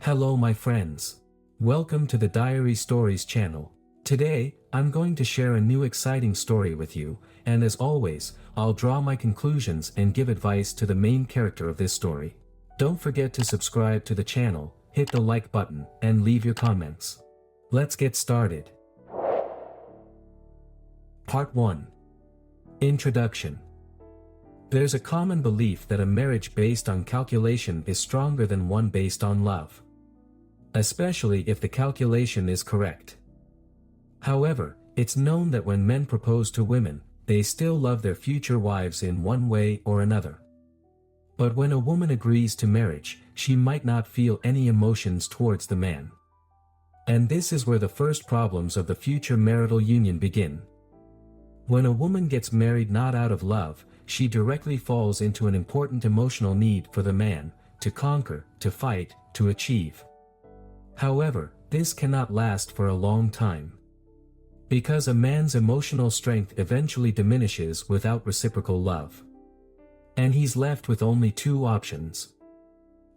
Hello my friends. Welcome to the Diary Stories channel. Today, I'm going to share a new exciting story with you, and as always, I'll draw my conclusions and give advice to the main character of this story. Don't forget to subscribe to the channel, hit the like button, and leave your comments. Let's get started. Part 1. Introduction. There's a common belief that a marriage based on calculation is stronger than one based on love. Especially if the calculation is correct. However, it's known that when men propose to women, they still love their future wives in one way or another. But when a woman agrees to marriage, she might not feel any emotions towards the man. And this is where the first problems of the future marital union begin. When a woman gets married not out of love, she directly falls into an important emotional need for the man, to conquer, to fight, to achieve. However, this cannot last for a long time. Because a man's emotional strength eventually diminishes without reciprocal love. And he's left with only two options.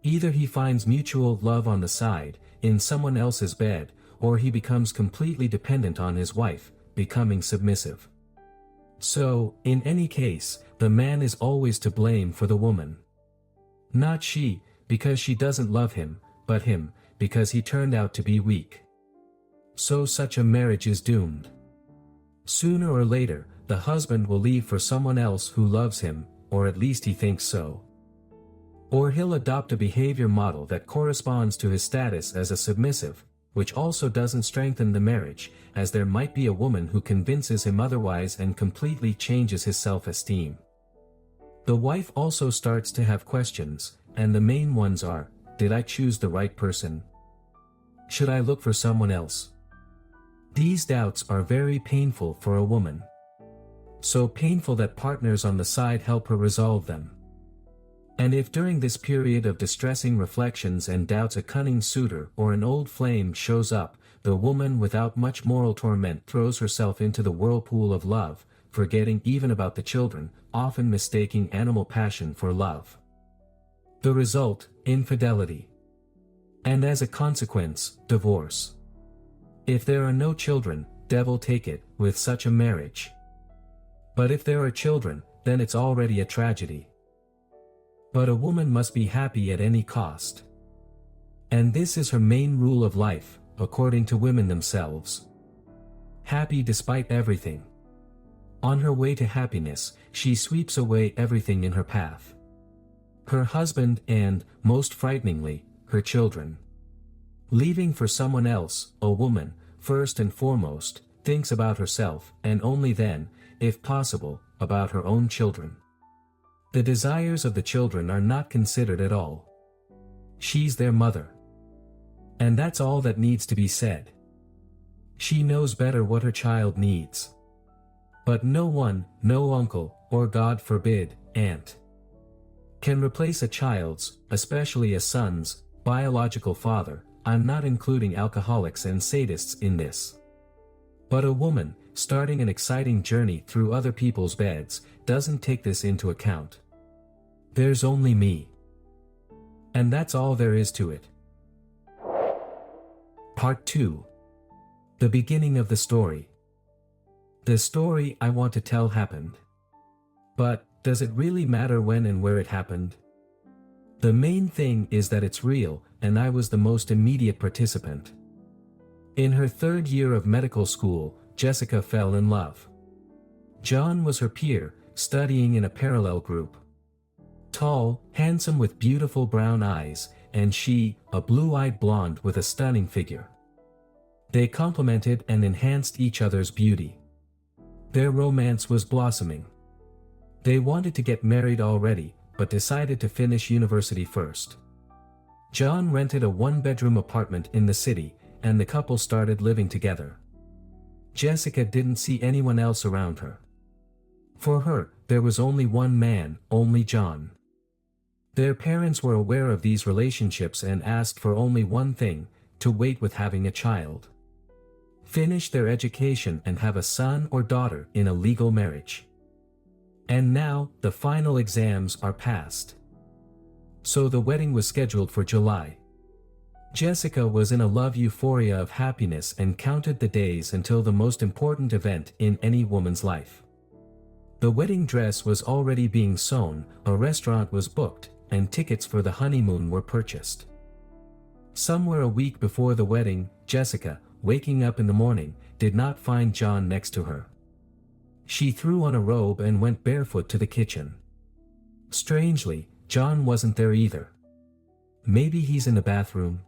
Either he finds mutual love on the side, in someone else's bed, or he becomes completely dependent on his wife, becoming submissive. So, in any case, the man is always to blame for the woman. Not she, because she doesn't love him, but him, because he turned out to be weak. So such a marriage is doomed. Sooner or later, the husband will leave for someone else who loves him, or at least he thinks so. Or he'll adopt a behavior model that corresponds to his status as a submissive, which also doesn't strengthen the marriage, as there might be a woman who convinces him otherwise and completely changes his self-esteem. The wife also starts to have questions, and the main ones are, did I choose the right person? Should I look for someone else? These doubts are very painful for a woman. So painful that partners on the side help her resolve them. And if during this period of distressing reflections and doubts a cunning suitor or an old flame shows up, the woman without much moral torment throws herself into the whirlpool of love, forgetting even about the children, often mistaking animal passion for love. The result, infidelity. And as a consequence, divorce. If there are no children, devil take it, with such a marriage. But if there are children, then it's already a tragedy. But a woman must be happy at any cost. And this is her main rule of life, according to women themselves. Happy despite everything. On her way to happiness, she sweeps away everything in her path. Her husband and, most frighteningly, her children. Leaving for someone else, a woman, first and foremost, thinks about herself, and only then, if possible, about her own children. The desires of the children are not considered at all. She's their mother. And that's all that needs to be said. She knows better what her child needs. But no one, no uncle, or God forbid, aunt, can replace a child's, especially a son's, biological father. I'm not including alcoholics and sadists in this. But a woman, starting an exciting journey through other people's beds, doesn't take this into account. There's only me. And that's all there is to it. Part 2. The beginning of the story. The story I want to tell happened. But, does it really matter when and where it happened? The main thing is that it's real, and I was the most immediate participant. In her third year of medical school, Jessica fell in love. John was her peer, studying in a parallel group. Tall, handsome with beautiful brown eyes, and she, a blue-eyed blonde with a stunning figure. They complemented and enhanced each other's beauty. Their romance was blossoming. They wanted to get married already, but decided to finish university first. John rented a one-bedroom apartment in the city, and the couple started living together. Jessica didn't see anyone else around her. For her, there was only one man, only John. Their parents were aware of these relationships and asked for only one thing, to wait with having a child. Finish their education and have a son or daughter in a legal marriage. And now, the final exams are passed. So the wedding was scheduled for July. Jessica was in a love euphoria of happiness and counted the days until the most important event in any woman's life. The wedding dress was already being sewn, a restaurant was booked, and tickets for the honeymoon were purchased. Somewhere a week before the wedding, Jessica, waking up in the morning, did not find John next to her. She threw on a robe and went barefoot to the kitchen. Strangely, John wasn't there either. Maybe he's in the bathroom?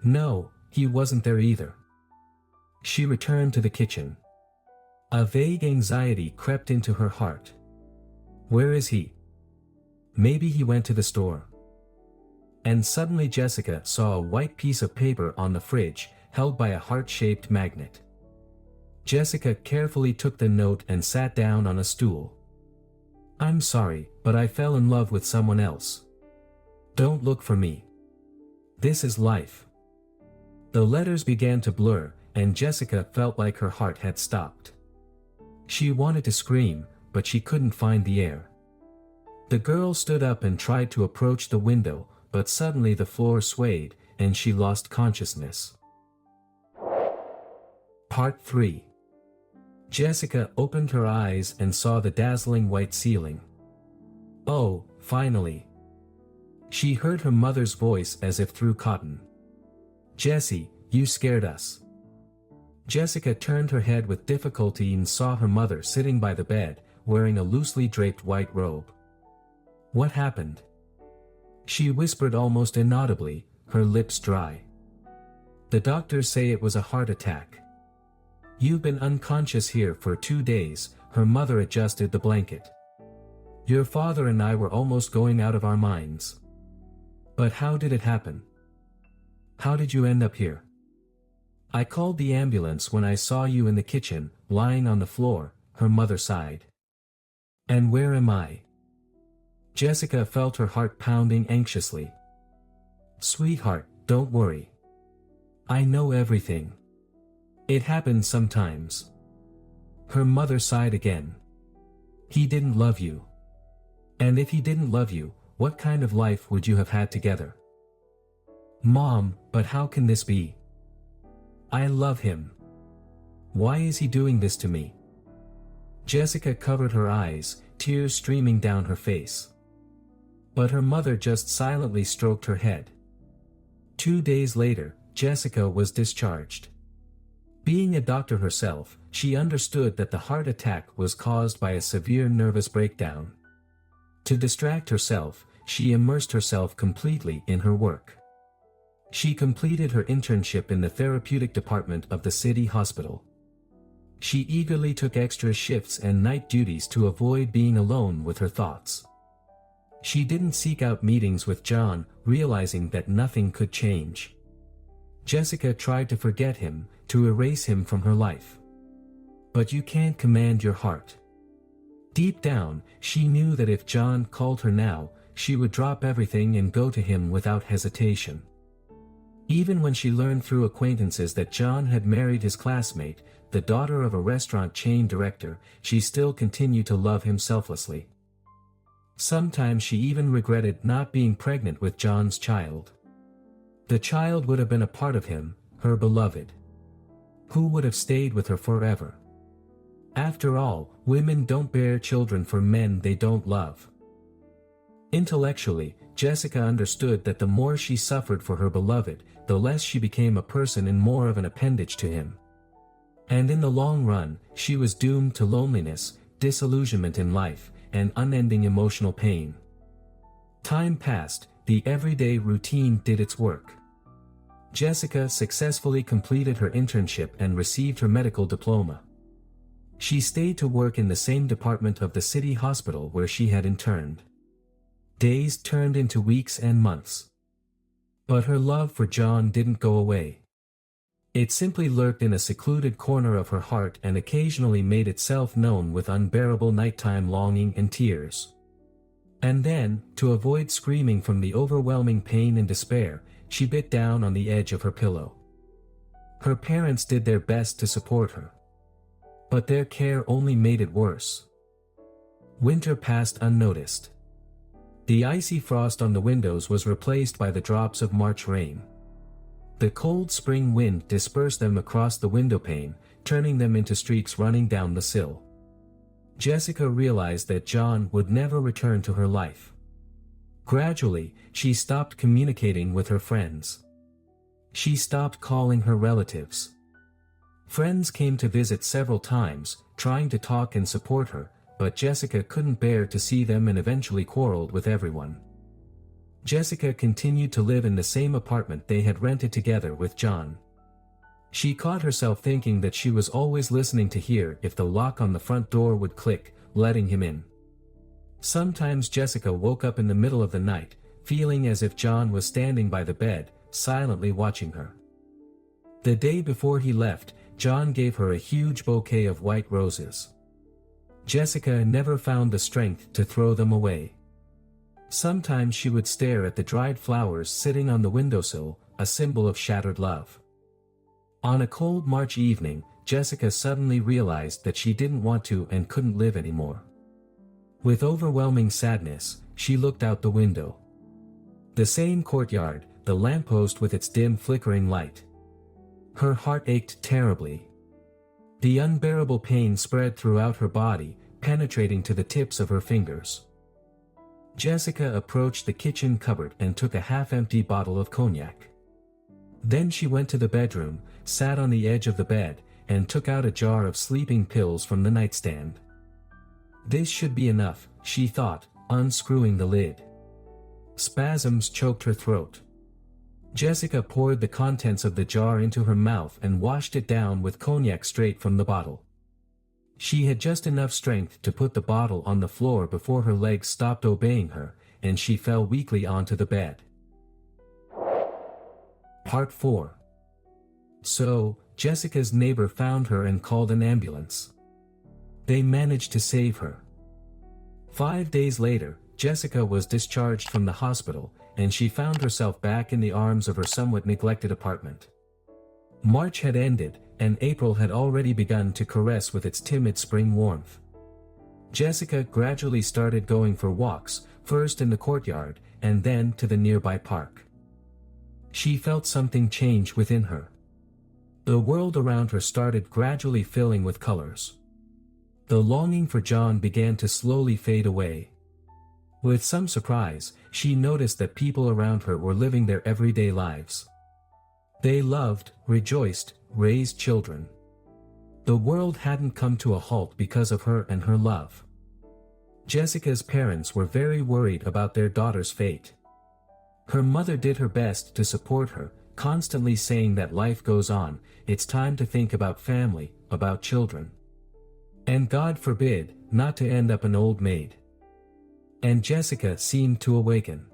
No, he wasn't there either. She returned to the kitchen. A vague anxiety crept into her heart. Where is he? Maybe he went to the store. And suddenly Jessica saw a white piece of paper on the fridge, held by a heart-shaped magnet. Jessica carefully took the note and sat down on a stool. I'm sorry, but I fell in love with someone else. Don't look for me. This is life. The letters began to blur, and Jessica felt like her heart had stopped. She wanted to scream, but she couldn't find the air. The girl stood up and tried to approach the window, but suddenly the floor swayed, and she lost consciousness. Part 3. Jessica opened her eyes and saw the dazzling white ceiling. Oh, finally. She heard her mother's voice as if through cotton. Jessie, you scared us. Jessica turned her head with difficulty and saw her mother sitting by the bed, wearing a loosely draped white robe. What happened? She whispered almost inaudibly, her lips dry. The doctors say it was a heart attack. You've been unconscious here for 2 days, her mother adjusted the blanket. Your father and I were almost going out of our minds. But how did it happen? How did you end up here? I called the ambulance when I saw you in the kitchen, lying on the floor, her mother sighed. And where am I? Jessica felt her heart pounding anxiously. Sweetheart, don't worry. I know everything. It happens sometimes. Her mother sighed again. He didn't love you. And if he didn't love you, what kind of life would you have had together? Mom, but how can this be? I love him. Why is he doing this to me? Jessica covered her eyes, tears streaming down her face. But her mother just silently stroked her head. 2 days later, Jessica was discharged. Being a doctor herself, she understood that the heart attack was caused by a severe nervous breakdown. To distract herself, she immersed herself completely in her work. She completed her internship in the therapeutic department of the city hospital. She eagerly took extra shifts and night duties to avoid being alone with her thoughts. She didn't seek out meetings with John, realizing that nothing could change. Jessica tried to forget him, to erase him from her life. But you can't command your heart. Deep down, she knew that if John called her now, she would drop everything and go to him without hesitation. Even when she learned through acquaintances that John had married his classmate, the daughter of a restaurant chain director, she still continued to love him selflessly. Sometimes she even regretted not being pregnant with John's child. The child would have been a part of him, her beloved. Who would have stayed with her forever? After all, women don't bear children for men they don't love. Intellectually, Jessica understood that the more she suffered for her beloved, the less she became a person and more of an appendage to him. And in the long run, she was doomed to loneliness, disillusionment in life, and unending emotional pain. Time passed, the everyday routine did its work. Jessica successfully completed her internship and received her medical diploma. She stayed to work in the same department of the city hospital where she had interned. Days turned into weeks and months. But her love for John didn't go away. It simply lurked in a secluded corner of her heart and occasionally made itself known with unbearable nighttime longing and tears. And then, to avoid screaming from the overwhelming pain and despair, she bit down on the edge of her pillow. Her parents did their best to support her. But their care only made it worse. Winter passed unnoticed. The icy frost on the windows was replaced by the drops of March rain. The cold spring wind dispersed them across the windowpane, turning them into streaks running down the sill. Jessica realized that John would never return to her life. Gradually, she stopped communicating with her friends. She stopped calling her relatives. Friends came to visit several times, trying to talk and support her, but Jessica couldn't bear to see them and eventually quarreled with everyone. Jessica continued to live in the same apartment they had rented together with John. She caught herself thinking that she was always listening to hear if the lock on the front door would click, letting him in. Sometimes Jessica woke up in the middle of the night, feeling as if John was standing by the bed, silently watching her. The day before he left, John gave her a huge bouquet of white roses. Jessica never found the strength to throw them away. Sometimes she would stare at the dried flowers sitting on the windowsill, a symbol of shattered love. On a cold March evening, Jessica suddenly realized that she didn't want to and couldn't live anymore. With overwhelming sadness, she looked out the window. The same courtyard, the lamppost with its dim flickering light. Her heart ached terribly. The unbearable pain spread throughout her body, penetrating to the tips of her fingers. Jessica approached the kitchen cupboard and took a half-empty bottle of cognac. Then she went to the bedroom, sat on the edge of the bed, and took out a jar of sleeping pills from the nightstand. This should be enough, she thought, unscrewing the lid. Spasms choked her throat. Jessica poured the contents of the jar into her mouth and washed it down with cognac straight from the bottle. She had just enough strength to put the bottle on the floor before her legs stopped obeying her, and she fell weakly onto the bed. Part 4. So, Jessica's neighbor found her and called an ambulance. They managed to save her. 5 days later, Jessica was discharged from the hospital, and she found herself back in the arms of her somewhat neglected apartment. March had ended, and April had already begun to caress with its timid spring warmth. Jessica gradually started going for walks, first in the courtyard, and then to the nearby park. She felt something change within her. The world around her started gradually filling with colors. The longing for John began to slowly fade away. With some surprise, she noticed that people around her were living their everyday lives. They loved, rejoiced, raised children. The world hadn't come to a halt because of her and her love. Jessica's parents were very worried about their daughter's fate. Her mother did her best to support her, constantly saying that life goes on, it's time to think about family, about children. And God forbid, not to end up an old maid. And Jessica seemed to awaken.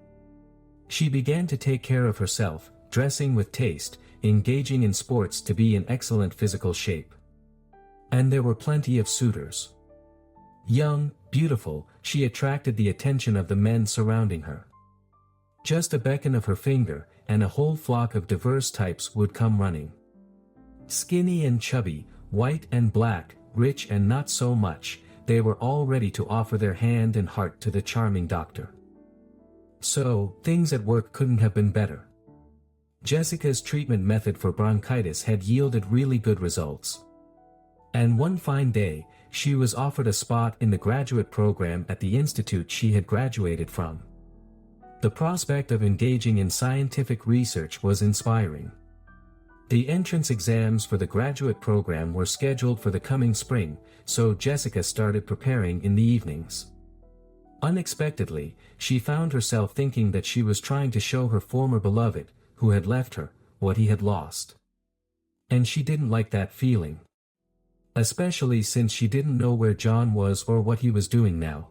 She began to take care of herself, dressing with taste, engaging in sports to be in excellent physical shape. And there were plenty of suitors. Young, beautiful, she attracted the attention of the men surrounding her. Just a beckon of her finger, and a whole flock of diverse types would come running. Skinny and chubby, white and black, rich and not so much, they were all ready to offer their hand and heart to the charming doctor. So, things at work couldn't have been better. Jessica's treatment method for bronchitis had yielded really good results. And one fine day, she was offered a spot in the graduate program at the institute she had graduated from. The prospect of engaging in scientific research was inspiring. The entrance exams for the graduate program were scheduled for the coming spring, so Jessica started preparing in the evenings. Unexpectedly, she found herself thinking that she was trying to show her former beloved, who had left her, what he had lost. And she didn't like that feeling. Especially since she didn't know where John was or what he was doing now.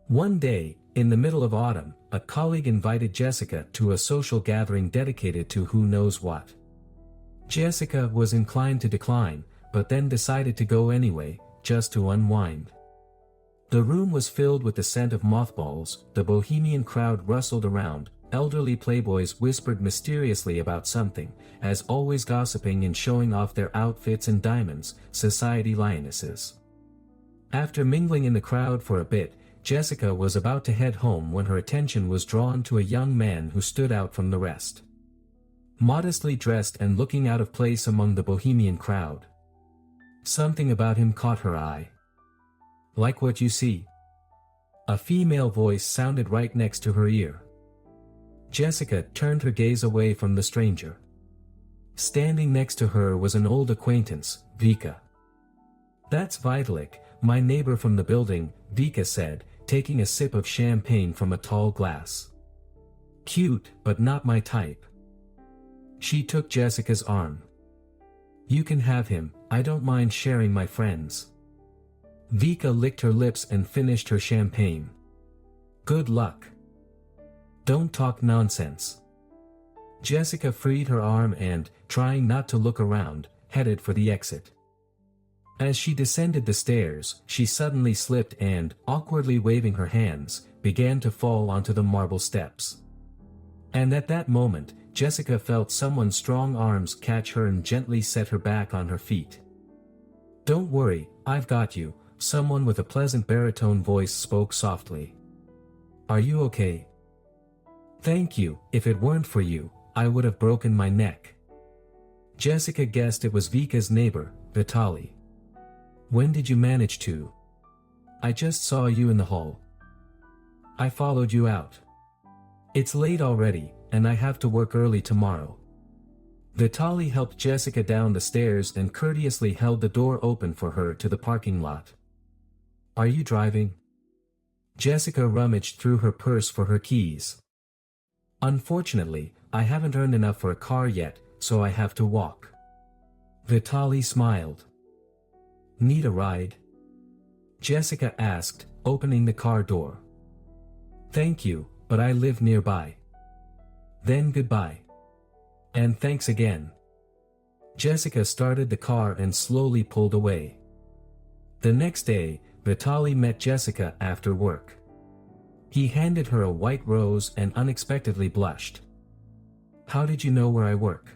One day, in the middle of autumn, a colleague invited Jessica to a social gathering dedicated to who knows what. Jessica was inclined to decline, but then decided to go anyway, just to unwind. The room was filled with the scent of mothballs, the bohemian crowd rustled around, elderly playboys whispered mysteriously about something, as always gossiping and showing off their outfits and diamonds, society lionesses. After mingling in the crowd for a bit, Jessica was about to head home when her attention was drawn to a young man who stood out from the rest. modestly dressed and looking out of place among the bohemian crowd. Something about him caught her eye. "Like what you see?" A female voice sounded right next to her ear. Jessica turned her gaze away from the stranger. Standing next to her was an old acquaintance, Vika. "That's Vitalik, my neighbor from the building," Vika said, taking a sip of champagne from a tall glass. "Cute, but not my type." She took Jessica's arm. "You can have him, I don't mind sharing my friends." Vika licked her lips and finished her champagne. "Good luck." "Don't talk nonsense." Jessica freed her arm and, trying not to look around, headed for the exit. As she descended the stairs, she suddenly slipped and, awkwardly waving her hands, began to fall onto the marble steps. And at that moment, Jessica felt someone's strong arms catch her and gently set her back on her feet. "Don't worry, I've got you," someone with a pleasant baritone voice spoke softly. "Are you okay?" "Thank you, if it weren't for you, I would have broken my neck." Jessica guessed it was Vika's neighbor, Vitaly. "When did you manage to?" "I just saw you in the hall. I followed you out. It's late already, and I have to work early tomorrow." Vitaly helped Jessica down the stairs and courteously held the door open for her to the parking lot. "Are you driving?" Jessica rummaged through her purse for her keys. "Unfortunately, I haven't earned enough for a car yet, so I have to walk." Vitaly smiled. "Need a ride?" Jessica asked, opening the car door. "Thank you, but I live nearby." "Then goodbye. And thanks again." Jessica started the car and slowly pulled away. The next day, Vitaly met Jessica after work. He handed her a white rose and unexpectedly blushed. "How did you know where I work?"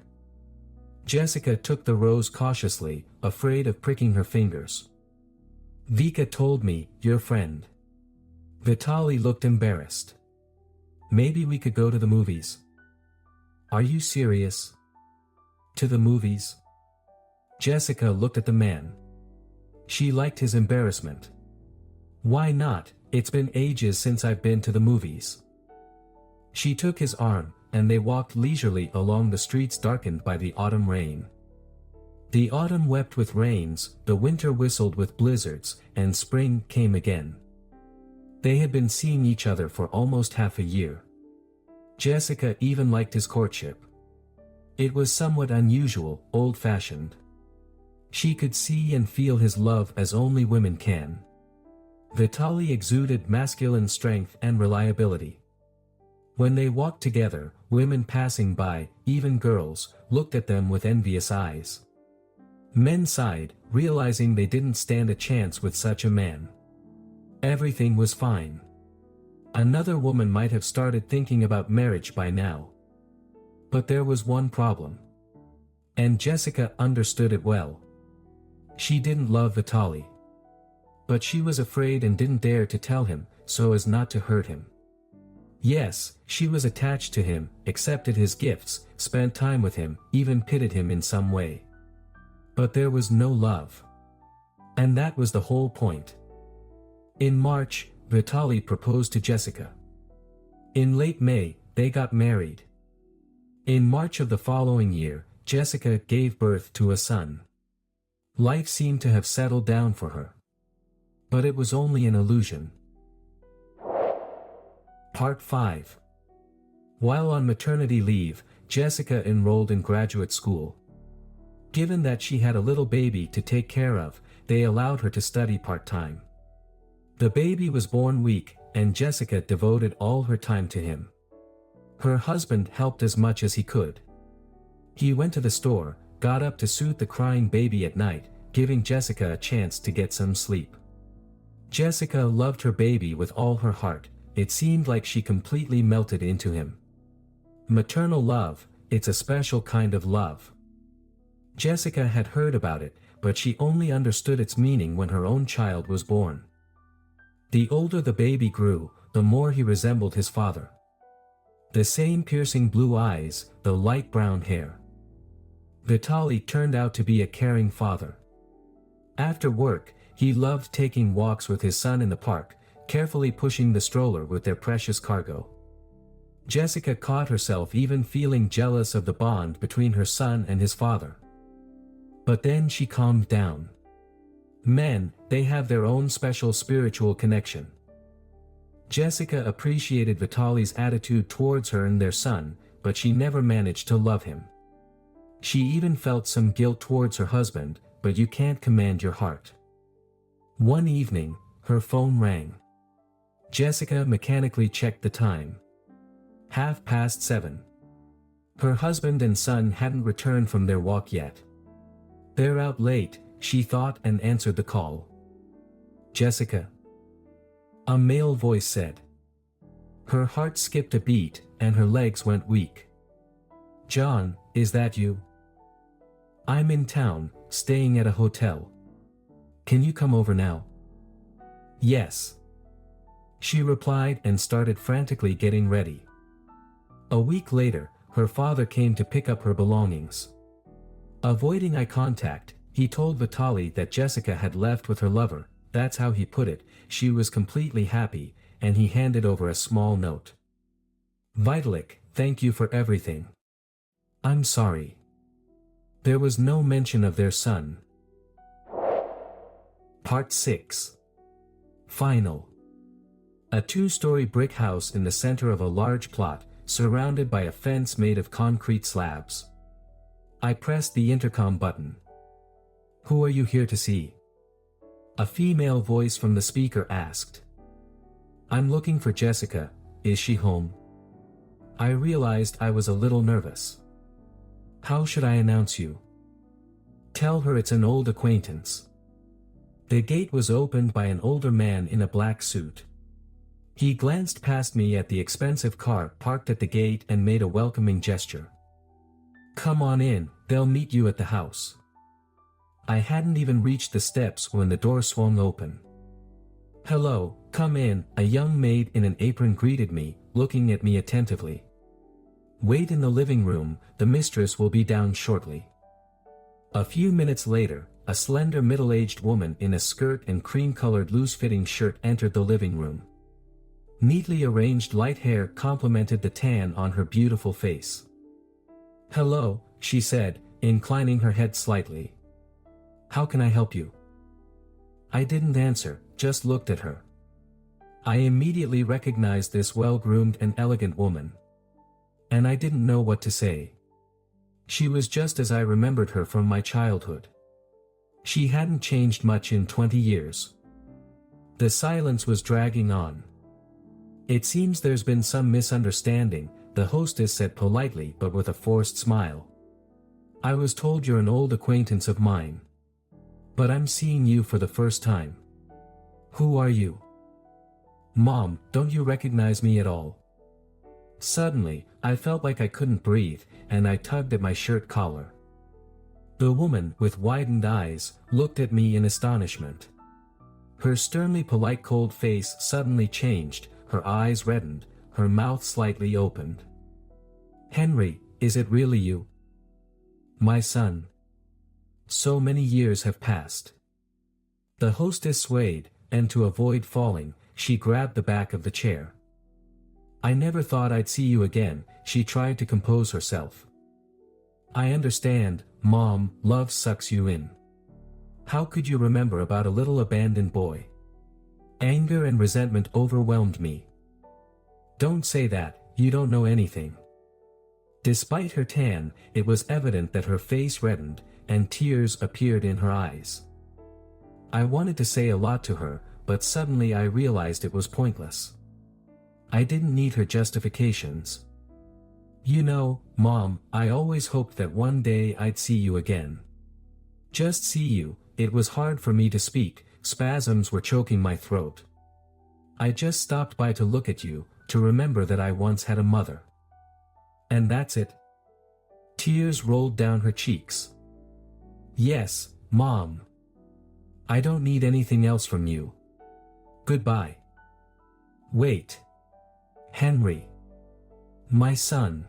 Jessica took the rose cautiously, afraid of pricking her fingers. "Vika told me, your friend." Vitaly looked embarrassed. "Maybe we could go to the movies." "Are you serious?" "To the movies?" Jessica looked at the man. She liked his embarrassment. "Why not? It's been ages since I've been to the movies." She took his arm, and they walked leisurely along the streets darkened by the autumn rain. The autumn wept with rains, the winter whistled with blizzards, and spring came again. They had been seeing each other for almost half a year. Jessica even liked his courtship. It was somewhat unusual, old-fashioned. She could see and feel his love as only women can. Vitaly exuded masculine strength and reliability. When they walked together, women passing by, even girls, looked at them with envious eyes. Men sighed, realizing they didn't stand a chance with such a man. Everything was fine. Another woman might have started thinking about marriage by now. But there was one problem. And Jessica understood it well. She didn't love Vitaly. But she was afraid and didn't dare to tell him, so as not to hurt him. Yes, she was attached to him, accepted his gifts, spent time with him, even pitied him in some way. But there was no love. And that was the whole point. In March, Vitaly proposed to Jessica. In late May, they got married. In March of the following year, Jessica gave birth to a son. Life seemed to have settled down for her. But it was only an illusion. Part 5. While on maternity leave, Jessica enrolled in graduate school. Given that she had a little baby to take care of, they allowed her to study part-time. The baby was born weak, and Jessica devoted all her time to him. Her husband helped as much as he could. He went to the store, got up to soothe the crying baby at night, giving Jessica a chance to get some sleep. Jessica loved her baby with all her heart. It seemed like she completely melted into him. Maternal love, it's a special kind of love. Jessica had heard about it, but she only understood its meaning when her own child was born. The older the baby grew, the more he resembled his father. The same piercing blue eyes, the light brown hair. Vitaly turned out to be a caring father. After work, he loved taking walks with his son in the park, carefully pushing the stroller with their precious cargo. Jessica caught herself even feeling jealous of the bond between her son and his father. But then she calmed down. Men, they have their own special spiritual connection. Jessica appreciated Vitaly's attitude towards her and their son, but she never managed to love him. She even felt some guilt towards her husband, but you can't command your heart. One evening, her phone rang. Jessica mechanically checked the time. 7:30. Her husband and son hadn't returned from their walk yet. They're out late, she thought, and answered the call. Jessica. A male voice said. Her heart skipped a beat, and her legs went weak. John, is that you? I'm in town, staying at a hotel. Can you come over now? Yes. She replied and started frantically getting ready. A week later, her father came to pick up her belongings. Avoiding eye contact, he told Vitaly that Jessica had left with her lover. That's how he put it. She was completely happy, and he handed over a small note. Vitalik, thank you for everything. I'm sorry. There was no mention of their son. Part 6. Final. A two-story brick house in the center of a large plot, surrounded by a fence made of concrete slabs. I pressed the intercom button. Who are you here to see? A female voice from the speaker asked. I'm looking for Jessica, is she home? I realized I was a little nervous. How should I announce you? Tell her it's an old acquaintance. The gate was opened by an older man in a black suit. He glanced past me at the expensive car parked at the gate and made a welcoming gesture. Come on in, they'll meet you at the house. I hadn't even reached the steps when the door swung open. Hello, come in, a young maid in an apron greeted me, looking at me attentively. Wait in the living room, the mistress will be down shortly. A few minutes later, a slender middle-aged woman in a skirt and cream-colored loose-fitting shirt entered the living room. Neatly arranged light hair complemented the tan on her beautiful face. Hello, she said, inclining her head slightly. How can I help you? I didn't answer, just looked at her. I immediately recognized this well-groomed and elegant woman. And I didn't know what to say. She was just as I remembered her from my childhood. She hadn't changed much in 20 years. The silence was dragging on. It seems there's been some misunderstanding, the hostess said politely but with a forced smile. I was told you're an old acquaintance of mine. But I'm seeing you for the first time. Who are you? Mom, don't you recognize me at all? Suddenly, I felt like I couldn't breathe, and I tugged at my shirt collar. The woman, with widened eyes, looked at me in astonishment. Her sternly polite cold face suddenly changed, her eyes reddened, her mouth slightly opened. Henry, is it really you? My son. So many years have passed. The hostess swayed, and to avoid falling, she grabbed the back of the chair. I never thought I'd see you again, she tried to compose herself. I understand, Mom, love sucks you in. How could you remember about a little abandoned boy? Anger and resentment overwhelmed me. Don't say that, you don't know anything. Despite her tan, it was evident that her face reddened, and tears appeared in her eyes. I wanted to say a lot to her, but suddenly I realized it was pointless. I didn't need her justifications. You know, Mom, I always hoped that one day I'd see you again. Just see you. It was hard for me to speak, spasms were choking my throat. I just stopped by to look at you, to remember that I once had a mother. And that's it. Tears rolled down her cheeks. Yes, Mom. I don't need anything else from you. Goodbye. Wait. Henry. My son.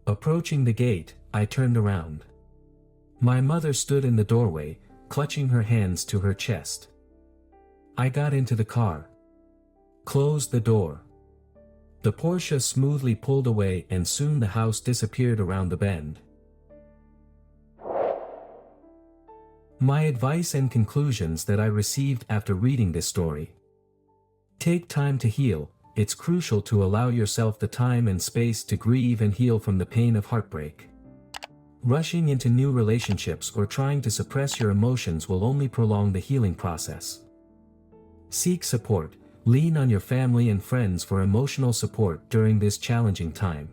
Approaching the gate, I turned around. My mother stood in the doorway, clutching her hands to her chest. I got into the car. Closed the door. The Porsche smoothly pulled away and soon the house disappeared around the bend. My advice and conclusions that I received after reading this story. Take time to heal. It's crucial to allow yourself the time and space to grieve and heal from the pain of heartbreak. Rushing into new relationships or trying to suppress your emotions will only prolong the healing process. Seek support. Lean on your family and friends for emotional support during this challenging time.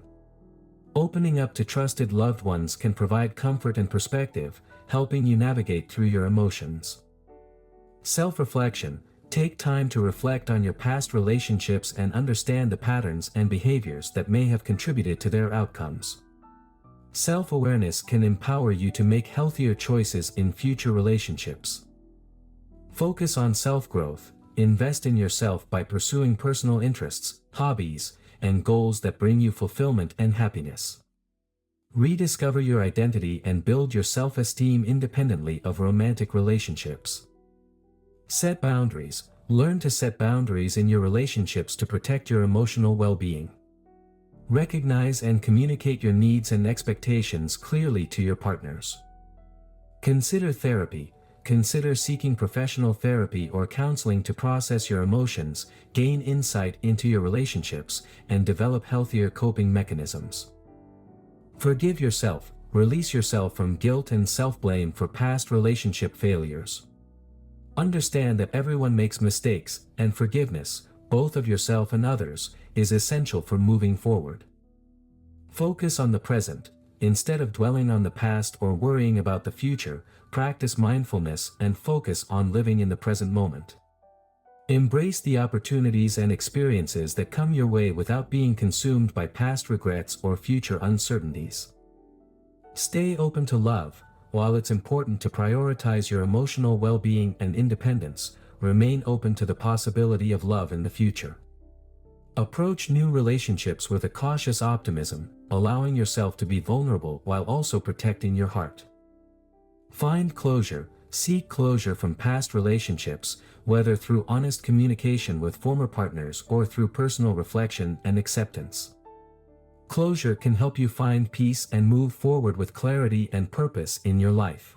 Opening up to trusted loved ones can provide comfort and perspective, helping you navigate through your emotions. Self-reflection. Take time to reflect on your past relationships and understand the patterns and behaviors that may have contributed to their outcomes. Self-awareness can empower you to make healthier choices in future relationships. Focus on self-growth. Invest in yourself by pursuing personal interests, hobbies, and goals that bring you fulfillment and happiness. Rediscover your identity and build your self-esteem independently of romantic relationships. Set boundaries. Learn to set boundaries in your relationships to protect your emotional well-being. Recognize and communicate your needs and expectations clearly to your partners. Consider therapy. Consider seeking professional therapy or counseling to process your emotions, gain insight into your relationships, and develop healthier coping mechanisms. Forgive yourself. Release yourself from guilt and self-blame for past relationship failures. Understand that everyone makes mistakes, and forgiveness, both of yourself and others, is essential for moving forward. Focus on the present. Instead of dwelling on the past or worrying about the future, practice mindfulness and focus on living in the present moment. Embrace the opportunities and experiences that come your way without being consumed by past regrets or future uncertainties. Stay open to love. While it's important to prioritize your emotional well-being and independence, remain open to the possibility of love in the future. Approach new relationships with a cautious optimism, allowing yourself to be vulnerable while also protecting your heart. Find closure. Seek closure from past relationships, whether through honest communication with former partners or through personal reflection and acceptance. Closure can help you find peace and move forward with clarity and purpose in your life.